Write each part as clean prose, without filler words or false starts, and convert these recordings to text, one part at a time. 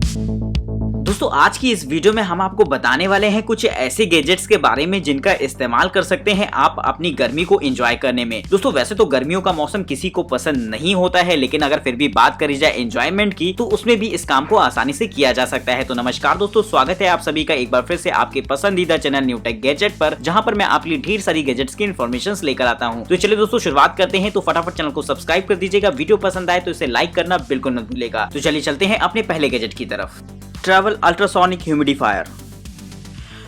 दोस्तों आज की इस वीडियो में हम आपको बताने वाले हैं कुछ ऐसे गैजेट्स के बारे में जिनका इस्तेमाल कर सकते हैं आप अपनी गर्मी को एंजॉय करने में। दोस्तों वैसे तो गर्मियों का मौसम किसी को पसंद नहीं होता है, लेकिन अगर फिर भी बात करी जाए एंजॉयमेंट की तो उसमें भी इस काम को आसानी से किया जा सकता है। तो नमस्कार दोस्तों, स्वागत है आप सभी का एक बार फिर से आपके पसंदीदा चैनल न्यू टेक गैजेट पर, जहाँ पर मैं आपके लिए ढेर सारी गैजेट्स की इन्फॉर्मेशन लेकर आता हूँ। तो चलिए दोस्तों शुरुआत करते हैं। तो फटाफट चैनल को सब्सक्राइब कर दीजिएगा, वीडियो पसंद आए तो इसे लाइक करना बिल्कुल न भूलिएगा। तो चलिए चलते हैं अपने पहले गैजेट की तरफ, ट्रैवल अल्ट्रासोनिक ह्यूमिडिफायर।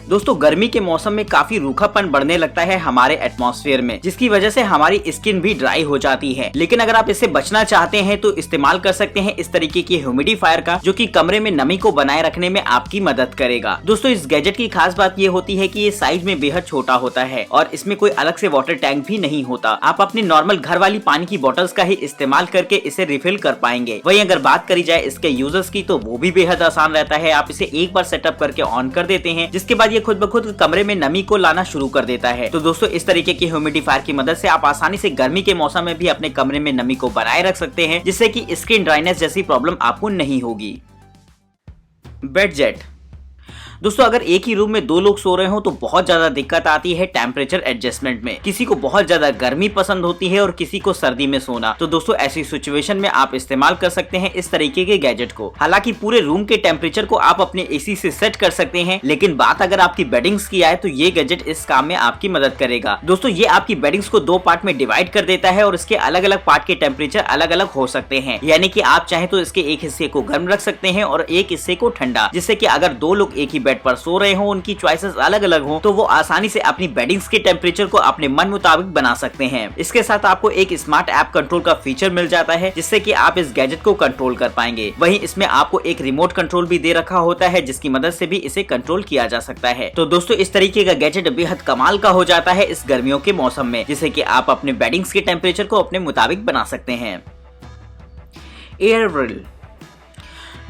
दोस्तों गर्मी के मौसम में काफी रूखापन बढ़ने लगता है हमारे एटमॉस्फेयर में, जिसकी वजह से हमारी स्किन भी ड्राई हो जाती है। लेकिन अगर आप इससे बचना चाहते हैं तो इस्तेमाल कर सकते हैं इस तरीके की ह्यूमिडिफायर का, जो कि कमरे में नमी को बनाए रखने में आपकी मदद करेगा। दोस्तों इस गैजेट की खास बात ये होती है कि ये साइज में बेहद छोटा होता है और इसमें कोई अलग से वाटर टैंक भी नहीं होता। आप अपनी नॉर्मल घर वाली पानी की बोतल्स का ही इस्तेमाल करके इसे रिफिल कर पाएंगे। वहीं अगर बात करी जाए इसके यूजर्स की तो वो भी बेहद आसान रहता है। आप इसे एक बार सेटअप करके ऑन कर देते हैं, जिसके बाद ये खुद ब खुद कमरे में नमी को लाना शुरू कर देता है। तो दोस्तों इस तरीके की ह्यूमिडिफायर की मदद से आप आसानी से गर्मी के मौसम में भी अपने कमरे में नमी को बनाए रख सकते हैं, जिससे कि स्किन ड्राइनेस जैसी प्रॉब्लम आपको नहीं होगी। Bed jet. दोस्तों अगर एक ही रूम में दो लोग सो रहे हो तो बहुत ज्यादा दिक्कत आती है टेम्परेचर एडजस्टमेंट में। किसी को बहुत ज्यादा गर्मी पसंद होती है और किसी को सर्दी में सोना। तो दोस्तों ऐसी सिचुएशन में आप इस्तेमाल कर सकते हैं इस तरीके के गैजेट को। हालांकि पूरे रूम के टेम्परेचर को आप अपने एसी से सेट कर सकते हैं, लेकिन बात अगर आपकी बेडिंग्स की आए तो ये गैजेट इस काम में आपकी मदद करेगा। दोस्तों ये आपकी बेडिंग्स को दो पार्ट में डिवाइड कर देता है और इसके अलग अलग पार्ट के टेम्परेचर अलग अलग हो सकते हैं। यानी कि आप चाहे तो इसके एक हिस्से को गर्म रख सकते हैं और एक हिस्से को ठंडा, जिससे कि अगर दो लोग एक ही बेड पर सो रहे हो, उनकी चॉइसेस अलग अलग हो, तो वो आसानी से अपनी बेडिंग्स के टेम्परेचर को अपने मन मुताबिक बना सकते हैं। इसके साथ आपको एक स्मार्ट ऐप कंट्रोल का फीचर मिल जाता है, जिससे कि आप इस गैजेट को कंट्रोल कर पाएंगे। वहीं इसमें आपको एक रिमोट कंट्रोल भी दे रखा होता है, जिसकी मदद से भी इसे कंट्रोल किया जा सकता है। तो दोस्तों इस तरीके का गैजेट बेहद कमाल का हो जाता है इस गर्मियों के मौसम में, जिससे कि आप अपने बेडिंग्स के टेम्परेचर को अपने मुताबिक बना सकते हैं। एयर व्रिल।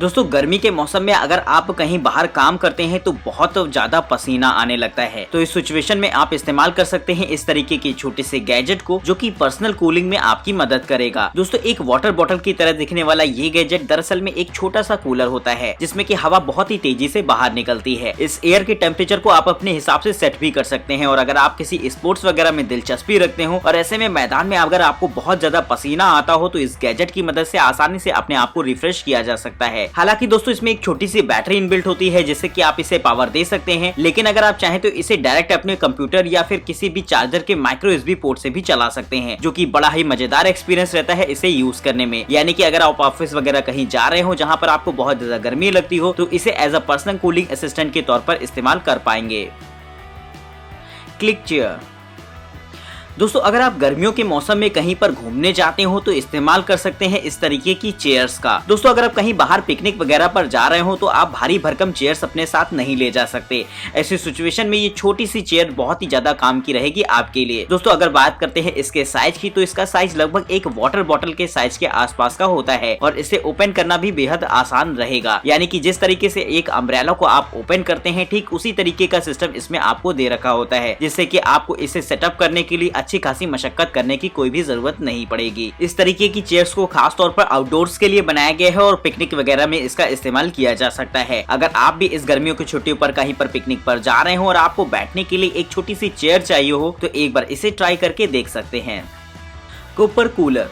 दोस्तों गर्मी के मौसम में अगर आप कहीं बाहर काम करते हैं तो बहुत ज्यादा पसीना आने लगता है। तो इस सिचुएशन में आप इस्तेमाल कर सकते हैं इस तरीके के छोटे से गैजेट को, जो कि पर्सनल कूलिंग में आपकी मदद करेगा। दोस्तों एक वाटर बॉटल की तरह दिखने वाला ये गैजेट दरअसल में एक छोटा सा कूलर होता है, जिसमें कि हवा बहुत ही तेजी से बाहर निकलती है। इस एयर के टेम्परेचर को आप अपने हिसाब से सेट भी कर सकते हैं। और अगर आप किसी स्पोर्ट्स वगैरह में दिलचस्पी रखते हो और ऐसे में मैदान में अगर आपको बहुत ज्यादा पसीना आता हो, तो इस गैजेट की मदद से आसानी से अपने आप को रिफ्रेश किया जा सकता है। हालांकि दोस्तों इसमें एक छोटी सी बैटरी इनबिल्ट होती है, जिससे कि आप इसे पावर दे सकते हैं। लेकिन अगर आप चाहें तो इसे डायरेक्ट अपने कंप्यूटर या फिर किसी भी चार्जर के माइक्रो यूएसबी पोर्ट से भी चला सकते हैं, जो कि बड़ा ही मजेदार एक्सपीरियंस रहता है इसे यूज करने में। यानी कि अगर आप ऑफिस वगैरह कहीं जा रहे हो जहां पर आपको बहुत ज्यादा गर्मी लगती हो, तो इसे as a personal cooling assistant के तौर पर इस्तेमाल कर पाएंगे। Click chair. दोस्तों अगर आप गर्मियों के मौसम में कहीं पर घूमने जाते हो तो इस्तेमाल कर सकते हैं इस तरीके की चेयर्स का। दोस्तों अगर आप कहीं बाहर पिकनिक वगैरह पर जा रहे हो तो आप भारी भरकम चेयर्स अपने साथ नहीं ले जा सकते। ऐसी सिचुएशन में ये छोटी सी चेयर बहुत ही ज्यादा काम की रहेगी आपके लिए। दोस्तों अगर बात करते हैं इसके साइज की, तो इसका साइज लगभग एक वाटर बॉटल के साइज के आसपास का होता है और इसे ओपन करना भी बेहद आसान रहेगा। यानी कि जिस तरीके से एक अम्ब्रेला को आप ओपन करते हैं, ठीक उसी तरीके का सिस्टम इसमें आपको दे रखा होता है, जिससे कि आपको इसे सेटअप करने के लिए अच्छी खासी मशक्कत करने की कोई भी जरूरत नहीं पड़ेगी। इस तरीके की चेयर्स को खास तौर पर आउटडोर्स के लिए बनाया गया है और पिकनिक वगैरह में इसका इस्तेमाल किया जा सकता है। अगर आप भी इस गर्मियों की छुट्टियों पर कहीं पर पिकनिक पर जा रहे हो और आपको बैठने के लिए एक छोटी सी चेयर चाहिए हो, तो एक बार इसे ट्राई करके देख सकते हैं। Cooper cooler.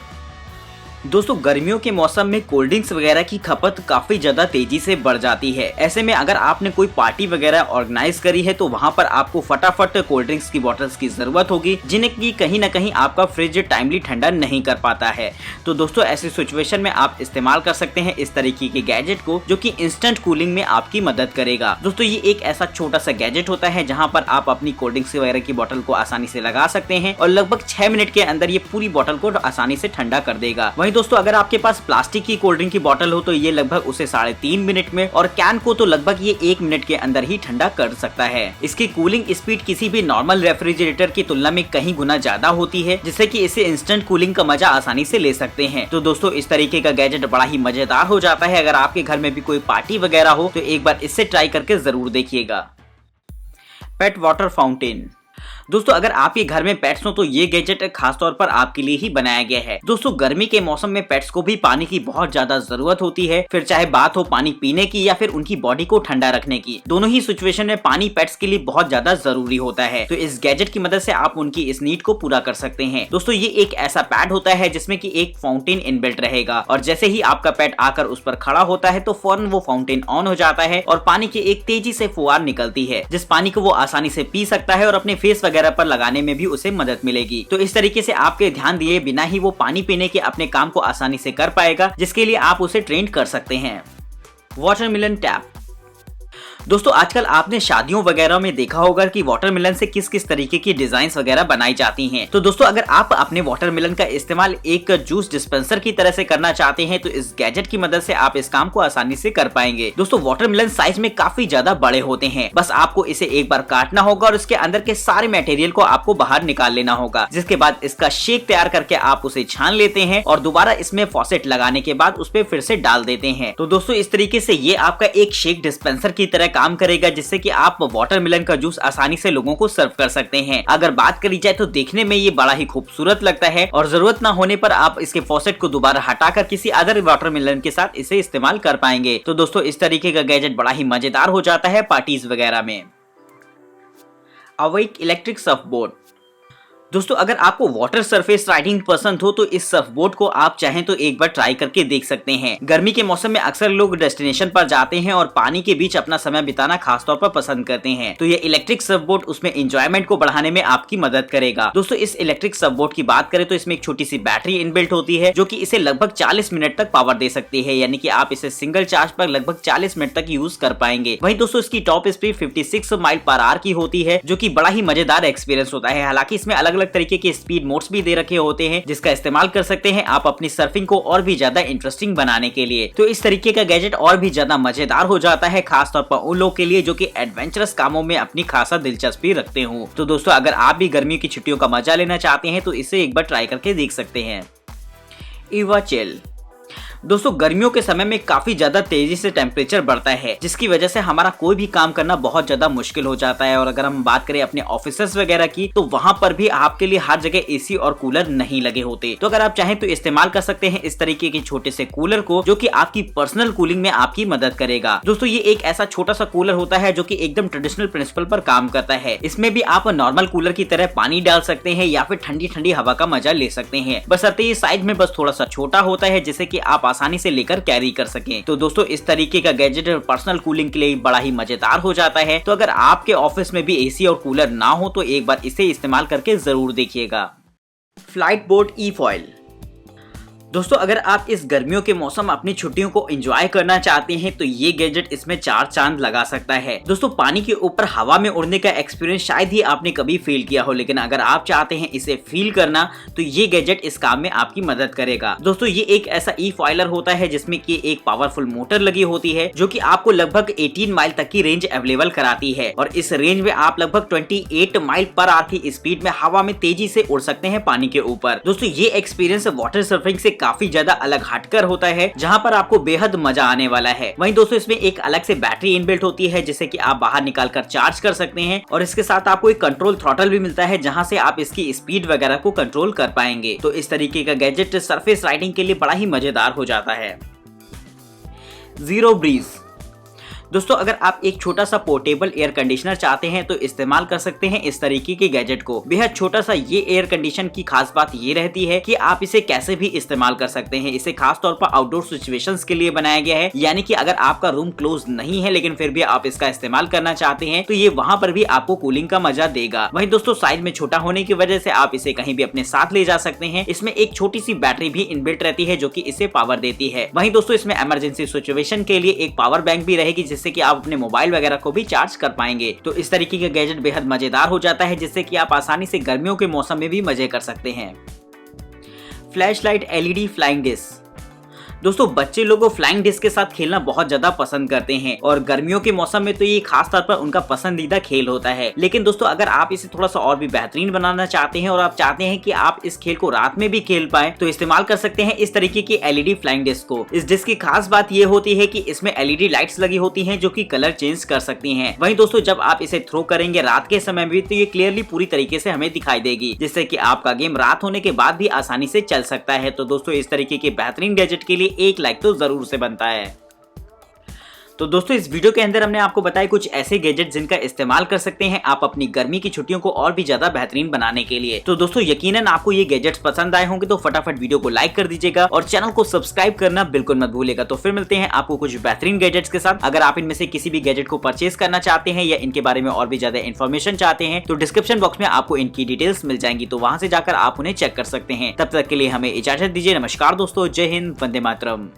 दोस्तों गर्मियों के मौसम में कोल्ड ड्रिंक्स वगैरह की खपत काफी ज्यादा तेजी से बढ़ जाती है। ऐसे में अगर आपने कोई पार्टी वगैरह ऑर्गेनाइज करी है तो वहां पर आपको फटाफट कोल्ड ड्रिंक्स की बोतल्स की जरूरत होगी, जिन्हें की कहीं ना कहीं आपका फ्रिज टाइमली ठंडा नहीं कर पाता है। तो दोस्तों ऐसी सिचुएशन में आप इस्तेमाल कर सकते हैं इस तरीके के गैजेट को, जो कि इंस्टेंट कूलिंग में आपकी मदद करेगा। दोस्तों ये एक ऐसा छोटा सा गैजेट होता है जहाँ पर आप अपनी कोल्ड ड्रिंक्स वगैरह की बोतल को आसानी से लगा सकते हैं और लगभग 6 मिनट के अंदर ये पूरी बोतल को आसानी से ठंडा कर देगा। दोस्तों अगर आपके पास प्लास्टिक की कोल्ड ड्रिंक की बोतल हो तो ये लगभग उसे 3.5 मिनट में, और कैन को तो लगभग ये 1 मिनट के अंदर ही ठंडा कर सकता है। इसकी कूलिंग स्पीड किसी भी नॉर्मल रेफ्रिजरेटर की तुलना में कहीं गुना ज्यादा होती है, जिससे कि इसे इंस्टेंट कूलिंग का मजा आसानी से ले सकते हैं। तो दोस्तों इस तरीके का गैजेट बड़ा ही मजेदार हो जाता है। अगर आपके घर में भी कोई पार्टी वगैरह हो तो एक बार इससे ट्राई करके जरूर देखिएगा। पेट वाटर फाउंटेन। दोस्तों अगर आपके घर में पेट्स हो तो ये गैजेट खास तौर पर आपके लिए ही बनाया गया है। दोस्तों गर्मी के मौसम में पेट्स को भी पानी की बहुत ज्यादा जरूरत होती है, फिर चाहे बात हो पानी पीने की या फिर उनकी बॉडी को ठंडा रखने की, दोनों ही सिचुएशन में पानी पेट्स के लिए बहुत ज्यादा जरूरी होता है। तो इस गैजेट की मदद से आप उनकी इस नीड को पूरा कर सकते हैं। दोस्तों ये एक ऐसा पैड होता है जिसमें कि एक फाउंटेन इनबिल्ट रहेगा और जैसे ही आपका पेट आकर उस पर खड़ा होता है तो फौरन वो फाउंटेन ऑन हो जाता है और पानी की एक तेजी से फुहार निकलती है, जिस पानी को वो आसानी से पी सकता है और अपने फेस वगैरह पर लगाने में भी उसे मदद मिलेगी। तो इस तरीके से आपके ध्यान दिए बिना ही वो पानी पीने के अपने काम को आसानी से कर पाएगा, जिसके लिए आप उसे ट्रेन कर सकते हैं। Watermelon tap. दोस्तों आजकल आपने शादियों वगैरह में देखा होगा कि वाटरमेलन से किस किस तरीके की डिजाइन्स वगैरह बनाई जाती हैं। तो दोस्तों अगर आप अपने वाटरमेलन का इस्तेमाल एक जूस डिस्पेंसर की तरह से करना चाहते हैं तो इस गैजेट की मदद से आप इस काम को आसानी से कर पाएंगे। दोस्तों वाटरमेलन साइज में काफी ज्यादा बड़े होते हैं, बस आपको इसे एक बार काटना होगा और उसके अंदर के सारे मटेरियल को आपको बाहर निकाल लेना होगा, जिसके बाद इसका शेक तैयार करके आप उसे छान लेते हैं और दोबारा इसमें फॉसेट लगाने के बाद उस पर फिर से डाल देते हैं। तो दोस्तों इस तरीके से ये आपका एक शेक डिस्पेंसर की तरह काम करेगा, जिससे कि आप वाटरमेलन का जूस आसानी से लोगों को सर्व कर सकते हैं। अगर बात करी जाए तो देखने में ये बड़ा ही खूबसूरत लगता है और जरूरत ना होने पर आप इसके फॉसेट को दोबारा हटाकर किसी अदर वाटरमेलन के साथ इसे इस्तेमाल कर पाएंगे। तो दोस्तों इस तरीके का गैजेट बड़ा ही मजेदार हो जाता है पार्टीज वगैरह में। Awake electric Surf board. दोस्तों अगर आपको वाटर सरफेस राइडिंग पसंद हो तो इस सर्फ बोर्ड को आप चाहें तो एक बार ट्राई करके देख सकते हैं। गर्मी के मौसम में अक्सर लोग डेस्टिनेशन पर जाते हैं और पानी के बीच अपना समय बिताना खासतौर पर पसंद करते हैं, तो ये इलेक्ट्रिक सर्फ बोर्ड उसमें एंजॉयमेंट को बढ़ाने में आपकी मदद करेगा। दोस्तों इस इलेक्ट्रिक सर्फ बोर्ड की बात करें तो इसमें एक छोटी सी बैटरी इनबिल्ट होती है जो कि इसे लगभग 40 मिनट तक पावर दे सकती है, यानी कि आप इसे सिंगल चार्ज पर लगभग 40 मिनट तक यूज कर पाएंगे। वहीं दोस्तों इसकी top speed 56 mile per hour की होती है, जो कि बड़ा ही मजेदार एक्सपीरियंस होता है। हालांकि इसमें अलग अलग तरीके के स्पीड मोड्स भी दे रखे होते हैं, जिसका इस्तेमाल कर सकते हैं आप अपनी सर्फिंग को और भी ज्यादा इंटरेस्टिंग बनाने के लिए। तो इस तरीके का गैजेट और भी ज्यादा मजेदार हो जाता है, खासतौर पर उन लोगों के लिए जो कि एडवेंचरस कामों में अपनी खासा दिलचस्पी रखते हो। तो दोस्तों अगर आप भी गर्मियों की छुट्टियों का मजा लेना चाहते हैं तो इसे एक बार ट्राई करके देख सकते हैं। ईवा चिल। दोस्तों गर्मियों के समय में काफी ज्यादा तेजी से टेम्परेचर बढ़ता है, जिसकी वजह से हमारा कोई भी काम करना बहुत ज्यादा मुश्किल हो जाता है। और अगर हम बात करें अपने ऑफिसेस वगैरह की तो वहां पर भी आपके लिए हर जगह एसी और कूलर नहीं लगे होते। तो अगर आप चाहें तो इस्तेमाल कर सकते हैं इस तरीके के छोटे से कूलर को, जो कि आपकी पर्सनल कूलिंग में आपकी मदद करेगा। दोस्तों ये एक ऐसा छोटा सा कूलर होता है जो कि एकदम ट्रेडिशनल प्रिंसिपल पर काम करता है। इसमें भी आप नॉर्मल कूलर की तरह पानी डाल सकते हैं या फिर ठंडी ठंडी हवा का मजा ले सकते हैं, बशर्ते ये साइज में बस थोड़ा सा छोटा होता है, जिससे कि आप आसानी से लेकर कैरी कर सकें। तो दोस्तों इस तरीके का गैजेट पर्सनल कूलिंग के लिए बड़ा ही मजेदार हो जाता है। तो अगर आपके ऑफिस में भी एसी और कूलर ना हो तो एक बार इसे इस्तेमाल करके जरूर देखिएगा। फ्लाइट बोर्ड ई फॉइल। दोस्तों अगर आप इस गर्मियों के मौसम में अपनी छुट्टियों को एंजॉय करना चाहते हैं तो ये गैजेट इसमें 4 चांद लगा सकता है। दोस्तों पानी के ऊपर हवा में उड़ने का एक्सपीरियंस शायद ही आपने कभी फील किया हो, लेकिन अगर आप चाहते हैं इसे फील करना तो ये गैजेट इस काम में आपकी मदद करेगा। दोस्तों ये एक ऐसा ई फॉइलर होता है जिसमें कि एक पावरफुल मोटर लगी होती है, जो कि आपको लगभग 18 माइल तक की रेंज अवेलेबल कराती है और इस रेंज में आप लगभग 28 माइल पर आवर की स्पीड में हवा में तेजी से उड़ सकते हैं पानी के ऊपर। दोस्तों ये एक्सपीरियंस वाटर सर्फिंग से काफी ज्यादा अलग हटकर होता है, जहां पर आपको बेहद मजा आने वाला है। वहीं दोस्तों इसमें एक अलग से बैटरी इनबिल्ट होती है, जिसे कि आप बाहर निकालकर चार्ज कर सकते हैं और इसके साथ आपको एक कंट्रोल थ्रॉटल भी मिलता है, जहां से आप इसकी स्पीड वगैरह को कंट्रोल कर पाएंगे। तो इस तरीके का गैजेट सरफेस राइडिंग के लिए बड़ा ही मजेदार हो जाता है। Zero breeze. दोस्तों अगर आप एक छोटा सा पोर्टेबल एयर कंडीशनर चाहते हैं तो इस्तेमाल कर सकते हैं इस तरीके के गैजेट को। बेहद छोटा सा ये एयर कंडीशन की खास बात ये रहती है कि आप इसे कैसे भी इस्तेमाल कर सकते हैं। इसे खास तौर पर आउटडोर सिचुएशंस के लिए बनाया गया है, यानी कि अगर आपका रूम क्लोज नहीं है लेकिन फिर भी आप इसका इस्तेमाल करना चाहते हैं तो ये वहां पर भी आपको कूलिंग का मजा देगा। वहीं दोस्तों साइज में छोटा होने की वजह से आप इसे कहीं भी अपने साथ ले जा सकते हैं। इसमें एक छोटी सी बैटरी भी इनबिल्ट रहती है जो कि इसे पावर देती है। वहीं दोस्तों इसमें इमरजेंसी सिचुएशन के लिए एक पावर बैंक भी रहेगी, जिससे कि आप अपने मोबाइल वगैरह को भी चार्ज कर पाएंगे। तो इस तरीके का गैजेट बेहद मजेदार हो जाता है, जिससे कि आप आसानी से गर्मियों के मौसम में भी मजे कर सकते हैं। Flashlight LED flying dish. दोस्तों बच्चे लोग फ्लाइंग डिस्क के साथ खेलना बहुत ज्यादा पसंद करते हैं और गर्मियों के मौसम में तो ये खास तौर पर उनका पसंदीदा खेल होता है। लेकिन दोस्तों अगर आप इसे थोड़ा सा और भी बेहतरीन बनाना चाहते हैं और आप चाहते हैं कि आप इस खेल को रात में भी खेल पाए तो इस्तेमाल कर सकते हैं इस तरीके की एलईडी फ्लाइंग डिस्क को। इस डिस्क की खास बात ये होती है कि इसमें एलईडी लाइट्स लगी होती हैं जो कि कलर चेंज कर सकती हैं। वहीं दोस्तों जब आप इसे थ्रो करेंगे रात के समय में तो ये क्लियरली पूरी तरीके से हमें दिखाई देगी, जिससे कि आपका गेम रात होने के बाद भी आसानी से चल सकता है। तो दोस्तों इस तरीके के बेहतरीन गैजेट के लिए एक लाइक तो जरूर से बनता है। तो दोस्तों इस वीडियो के अंदर हमने आपको बताया कुछ ऐसे गैजेट जिनका इस्तेमाल कर सकते हैं आप अपनी गर्मी की छुट्टियों को और भी ज्यादा बेहतरीन बनाने के लिए। तो दोस्तों यकीनन आपको ये गैजेट्स पसंद आए होंगे, तो फटाफट वीडियो को लाइक कर दीजिएगा और चैनल को सब्सक्राइब करना बिल्कुल मत भूलिएगा। तो फिर मिलते हैं आपको कुछ बेहतरीन गैजेट्स के साथ। अगर आप इनमें से किसी भी गैजेट को परचेज करना चाहते हैं या इनके बारे में और भी ज्यादा इन्फॉर्मेशन चाहते हैं तो डिस्क्रिप्शन बॉक्स में आपको इनकी डिटेल्स मिल जाएंगी, तो वहां से जाकर आप उन्हें चेक कर सकते हैं। तब तक के लिए हमें इजाजत दीजिए। नमस्कार दोस्तों, जय हिंद, वंदे मातरम।